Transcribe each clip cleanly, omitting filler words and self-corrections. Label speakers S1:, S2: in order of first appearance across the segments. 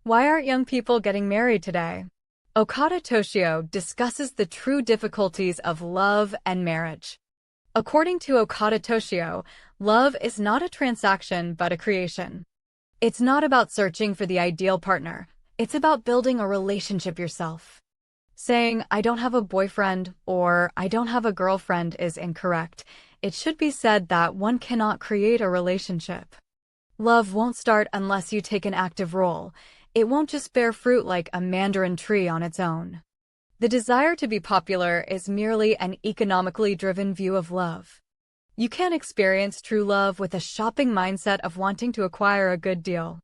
S1: Why aren't young people getting married today? Okada Toshio discusses the true difficulties of love and marriage. According to Okada Toshio, love is not a transaction but a creation. It's not about searching for the ideal partner. It's about building a relationship yourself. Saying, I don't have a boyfriend or I don't have a girlfriend is incorrect. It should be said that one cannot create a relationship. Love won't start unless you take an active role. It won't just bear fruit like a mandarin tree on its own. The desire to be popular is merely an economically driven view of love. You can't experience true love with a shopping mindset of wanting to acquire a good deal.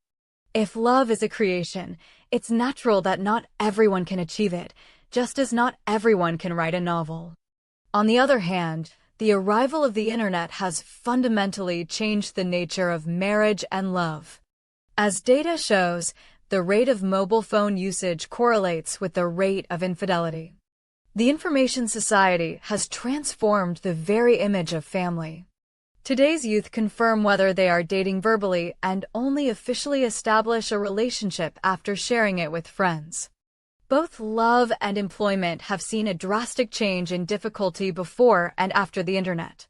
S1: If love is a creation, it's natural that not everyone can achieve it, just as not everyone can write a novel. On the other hand, the arrival of the internet has fundamentally changed the nature of marriage and love. As data shows, the rate of mobile phone usage correlates with the rate of infidelity. The information society has transformed the very image of family. Today's youth confirm whether they are dating verbally and only officially establish a relationship after sharing it with friends. Both love and employment have seen a drastic change in difficulty before and after the internet.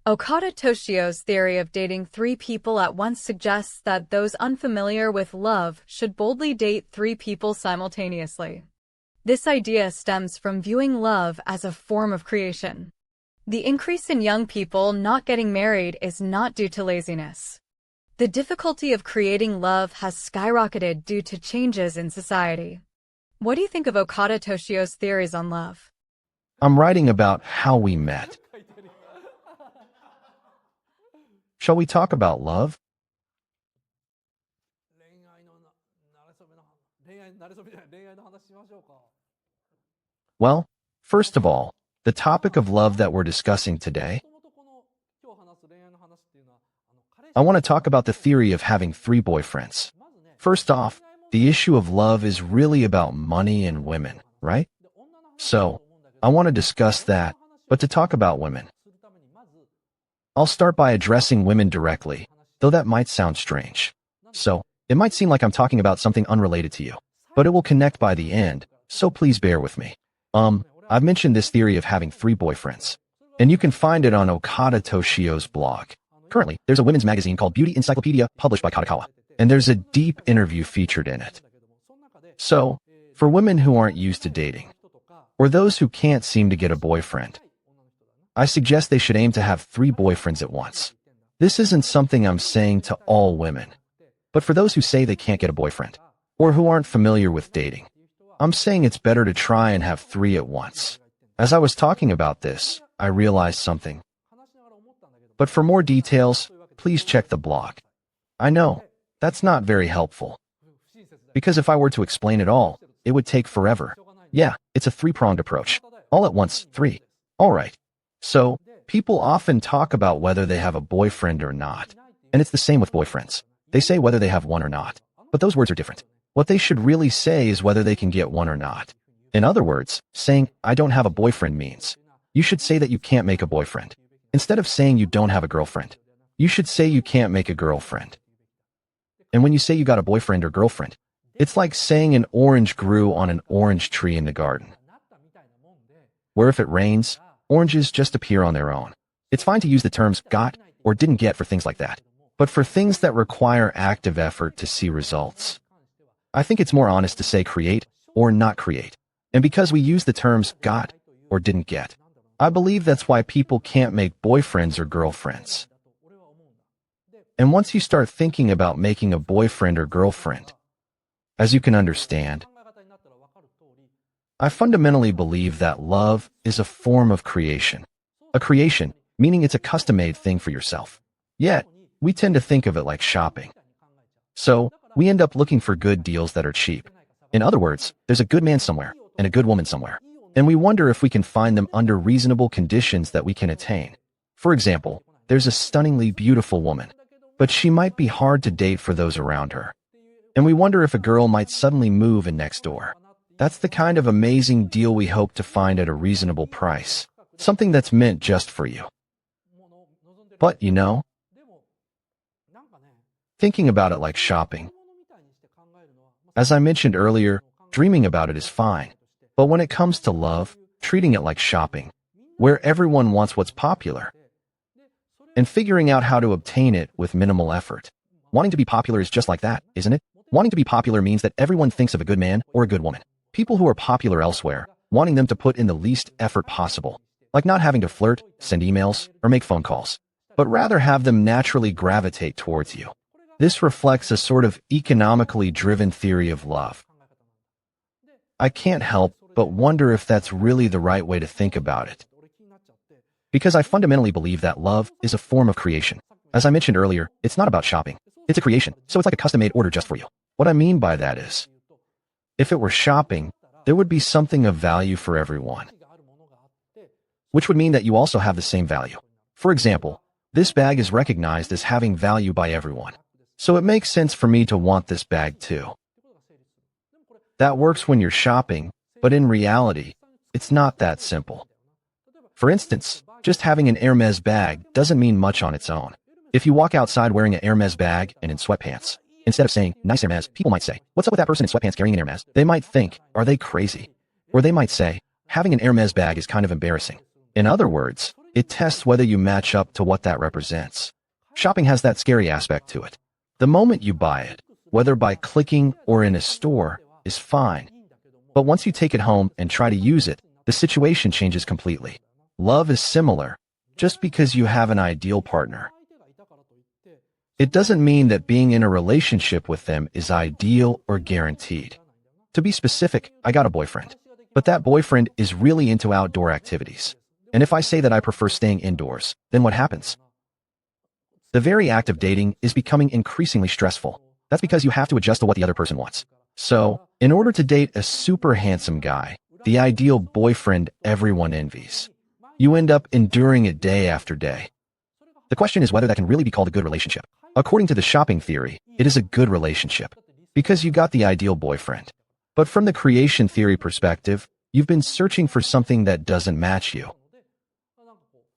S1: Okada Toshio's theory of dating three people at once suggests that those unfamiliar with love should boldly date three people simultaneously. This idea stems from viewing love as a form of creation. The increase in young people not getting married is not due to laziness. The difficulty of creating love has skyrocketed due to changes in society. What do you think of Okada Toshio's theories on love?
S2: I'm writing about how we met. Shall we talk about love? Well, first of all, the topic of love that we're discussing today, I want to talk about the theory of having three boyfriends. First off, the issue of love is really about money and women, right? So, I want to discuss that, but to talk about women, I'll start by addressing women directly, though that might sound strange. So, it might seem like I'm talking about something unrelated to you, but it will connect by the end, so please bear with me. I've mentioned this theory of having three boyfriends, and you can find it on Okada Toshio's blog. Currently, there's a women's magazine called Beauty Encyclopedia published by Kadokawa, and there's a deep interview featured in it. So, for women who aren't used to dating, or those who can't seem to get a boyfriend, I suggest they should aim to have three boyfriends at once. This isn't something I'm saying to all women, but for those who say they can't get a boyfriend, or who aren't familiar with dating, I'm saying it's better to try and have three at once. As I was talking about this, I realized something. But for more details, please check the blog. I know, that's not very helpful. Because if I were to explain it all, it would take forever. Yeah, it's a three-pronged approach. All at once, three. Alright. So, people often talk about whether they have a boyfriend or not. And it's the same with boyfriends. They say whether they have one or not. But those words are different. What they should really say is whether they can get one or not. In other words, saying, I don't have a boyfriend means, you should say that you can't make a boyfriend. Instead of saying you don't have a girlfriend, you should say you can't make a girlfriend. And when you say you got a boyfriend or girlfriend, it's like saying an orange grew on an orange tree in the garden, where if it rains, oranges just appear on their own. It's fine to use the terms got or didn't get for things like that. But for things that require active effort to see results, I think it's more honest to say create or not create. And because we use the terms got or didn't get, I believe that's why people can't make boyfriends or girlfriends. And once you start thinking about making a boyfriend or girlfriend, as you can understand, I fundamentally believe that love is a form of creation. A creation, meaning it's a custom-made thing for yourself. Yet, we tend to think of it like shopping. So, we end up looking for good deals that are cheap. In other words, there's a good man somewhere and a good woman somewhere, and we wonder if we can find them under reasonable conditions that we can attain. For example, there's a stunningly beautiful woman, but she might be hard to date for those around her. And we wonder if a girl might suddenly move in next door. That's the kind of amazing deal we hope to find at a reasonable price, something that's meant just for you. But, thinking about it like shopping, As I mentioned earlier, dreaming about it is fine. But when it comes to love, treating it like shopping, where everyone wants what's popular, and figuring out how to obtain it with minimal effort. Wanting to be popular is just like that, isn't it? Wanting to be popular means that everyone thinks of a good man or a good woman. People who are popular elsewhere, wanting them to put in the least effort possible, like not having to flirt, send emails, or make phone calls, but rather have them naturally gravitate towards you. This reflects a sort of economically driven theory of love. I can't help but wonder if that's really the right way to think about it. Because I fundamentally believe that love is a form of creation. As I mentioned earlier, it's not about shopping. It's a creation, so it's like a custom-made order just for you. What I mean by that is, if it were shopping, there would be something of value for everyone, which would mean that you also have the same value. For example, this bag is recognized as having value by everyone, so it makes sense for me to want this bag too. That works when you're shopping, but in reality, it's not that simple. For instance, just having an Hermes bag doesn't mean much on its own. If you walk outside wearing an Hermes bag and in sweatpants, instead of saying, "Nice Hermes," people might say, "What's up with that person in sweatpants carrying an Hermes?" They might think, "Are they crazy?" Or they might say, "Having an Hermes bag is kind of embarrassing." In other words, it tests whether you match up to what that represents. Shopping has that scary aspect to it. The moment you buy it, whether by clicking or in a store, is fine. But once you take it home and try to use it, the situation changes completely. Love is similar. Just because you have an ideal partner, it doesn't mean that being in a relationship with them is ideal or guaranteed. To be specific, I got a boyfriend. But that boyfriend is really into outdoor activities. And if I say that I prefer staying indoors, then what happens? The very act of dating is becoming increasingly stressful. That's because you have to adjust to what the other person wants. So, in order to date a super handsome guy, the ideal boyfriend everyone envies, you end up enduring it day after day. The question is whether that can really be called a good relationship. According to the shopping theory, it is a good relationship because you got the ideal boyfriend. But from the creation theory perspective, you've been searching for something that doesn't match you.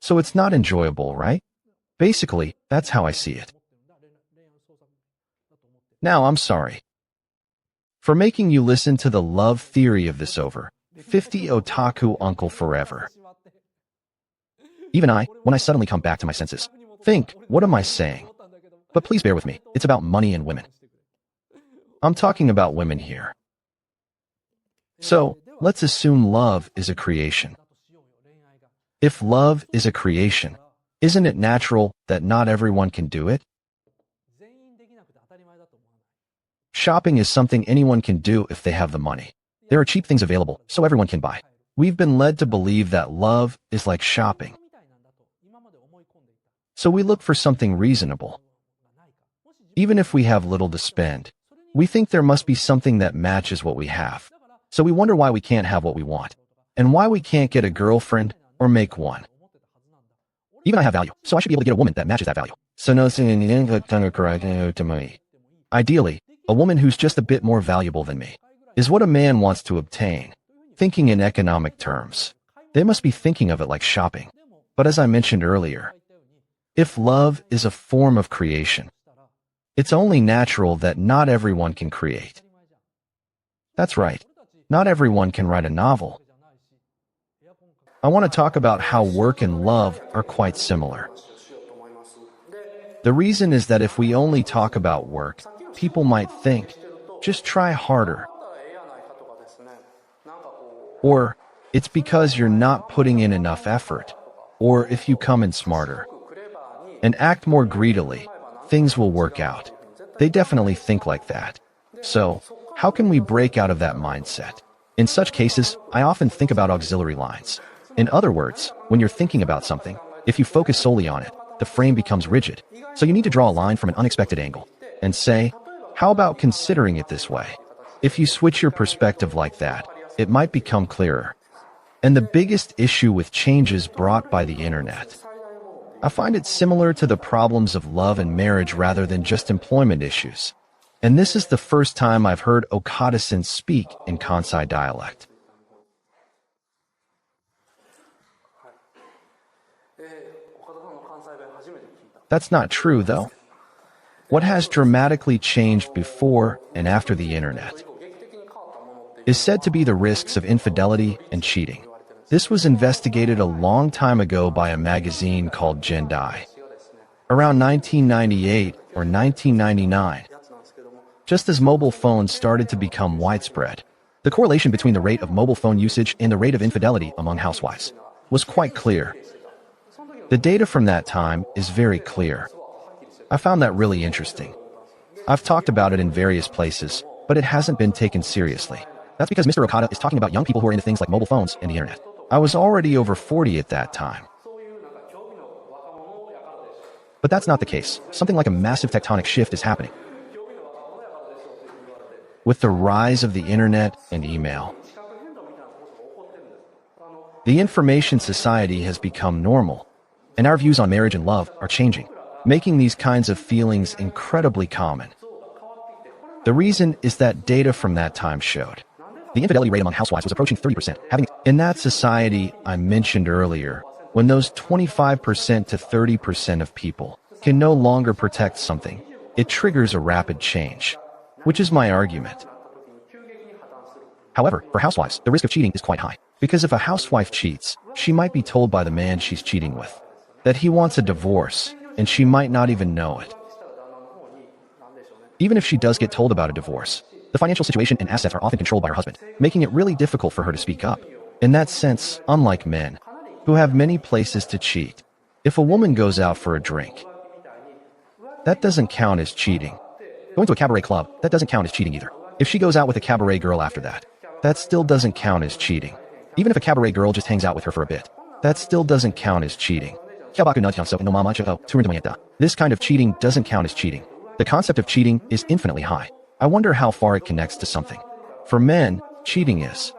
S2: So it's not enjoyable, right? Basically, that's how I see it. Now, I'm sorry for making you listen to the love theory of this over 50 otaku uncle forever. Even I, when I suddenly come back to my senses, think, what am I saying? But please bear with me, it's about money and women. I'm talking about women here. So, let's assume love is a creation. If love is a creation, isn't it natural that not everyone can do it? Shopping is something anyone can do if they have the money. There are cheap things available, so everyone can buy. We've been led to believe that love is like shopping. So we look for something reasonable. Even if we have little to spend, we think there must be something that matches what we have. So we wonder why we can't have what we want, and why we can't get a girlfriend or make one. Even I have value, so I should be able to get a woman that matches that value. Ideally, a woman who's just a bit more valuable than me is what a man wants to obtain. Thinking in economic terms, they must be thinking of it like shopping. But as I mentioned earlier, if love is a form of creation, it's only natural that not everyone can create. That's right, not everyone can write a novel. I want to talk about how work and love are quite similar. The reason is that if we only talk about work, people might think, just try harder. Or, it's because you're not putting in enough effort. Or if you come in smarter and act more greedily, things will work out. They definitely think like that. So, how can we break out of that mindset? In such cases, I often think about auxiliary lines. In other words, when you're thinking about something, if you focus solely on it, the frame becomes rigid. So you need to draw a line from an unexpected angle and say, how about considering it this way? If you switch your perspective like that, it might become clearer. And the biggest issue with changes brought by the internet, I find it similar to the problems of love and marriage rather than just employment issues. And this is the first time I've heard Okada-san speak in Kansai dialect. That's not true, though. What has dramatically changed before and after the internet? is said to be the risks of infidelity and cheating. This was investigated a long time ago by a magazine called Gendai, around 1998 or 1999. Just as mobile phones started to become widespread, the correlation between the rate of mobile phone usage and the rate of infidelity among housewives was quite clear. The data from that time is very clear. I found that really interesting. I've talked about it in various places, but it hasn't been taken seriously. That's because Mr. Okada is talking about young people who are into things like mobile phones and the internet. I was already over 40 at that time. But that's not the case. Something like a massive tectonic shift is happening. With the rise of the internet and email, the information society has become normal, and our views on marriage and love are changing, making these kinds of feelings incredibly common. The reason is that data from that time showed the infidelity rate among housewives was approaching 30%. In that society I mentioned earlier, when those 25% to 30% of people can no longer protect something, it triggers a rapid change, which is my argument. However, for housewives, the risk of cheating is quite high, because if a housewife cheats, she might be told by the man she's cheating with that he wants a divorce, and she might not even know it. Even if she does get told about a divorce, the financial situation and assets are often controlled by her husband, making it really difficult for her to speak up. In that sense, unlike men, who have many places to cheat, if a woman goes out for a drink, that doesn't count as cheating. Going to a cabaret club, that doesn't count as cheating either. If she goes out with a cabaret girl after that, that still doesn't count as cheating. Even if a cabaret girl just hangs out with her for a bit, that still doesn't count as cheating. This kind of cheating doesn't count as cheating. The concept of cheating is infinitely high. I wonder how far it connects to something. For men, cheating is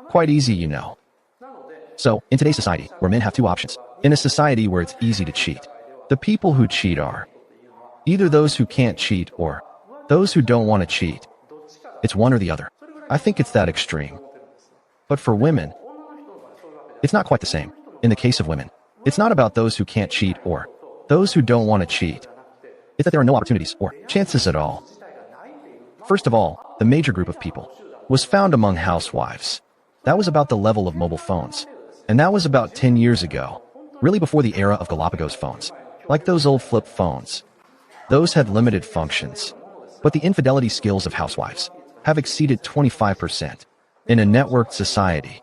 S2: quite easy, you know. So, in today's society, where men have two options, in a society where it's easy to cheat, the people who cheat are either those who can't cheat or those who don't want to cheat. It's one or the other. I think it's that extreme. But for women, it's not quite the same. In the case of women, it's not about those who can't cheat or those who don't want to cheat. It's that there are no opportunities or chances at all. First of all, the major group of people was found among housewives. That was about the level of mobile phones. And that was about 10 years ago, really before the era of Galapagos phones, like those old flip phones. Those had limited functions. But the infidelity skills of housewives have exceeded 25%. In a networked society,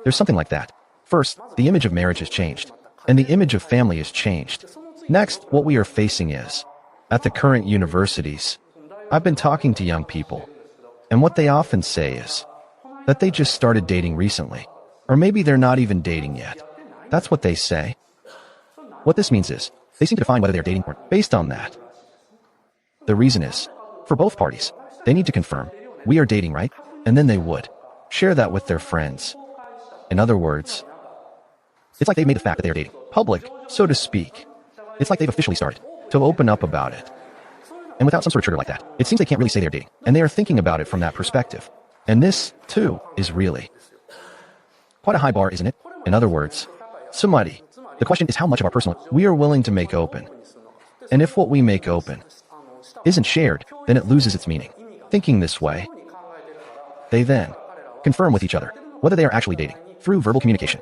S2: there's something like that. First, the image of marriage has changed, and the image of family has changed. Next, what we are facing is, at the current universities, I've been talking to young people, and what they often say is that they just started dating recently, or maybe they're not even dating yet. That's what they say. What this means is, they seem to define whether they're dating or based on that. The reason is, for both parties, they need to confirm, we are dating, right? And then they would share that with their friends. In other words, it's like they've made the fact that they are dating public, so to speak. It's like they've officially started to open up about it. And without some sort of trigger like that, it seems they can't really say they're dating, and they are thinking about it from that perspective. And this, too, is really quite a high bar, isn't it? In other words, somebody. The question is how much of our personal we are willing to make open. And if what we make open isn't shared, then it loses its meaning. Thinking this way, they then confirm with each other whether they are actually dating through verbal communication.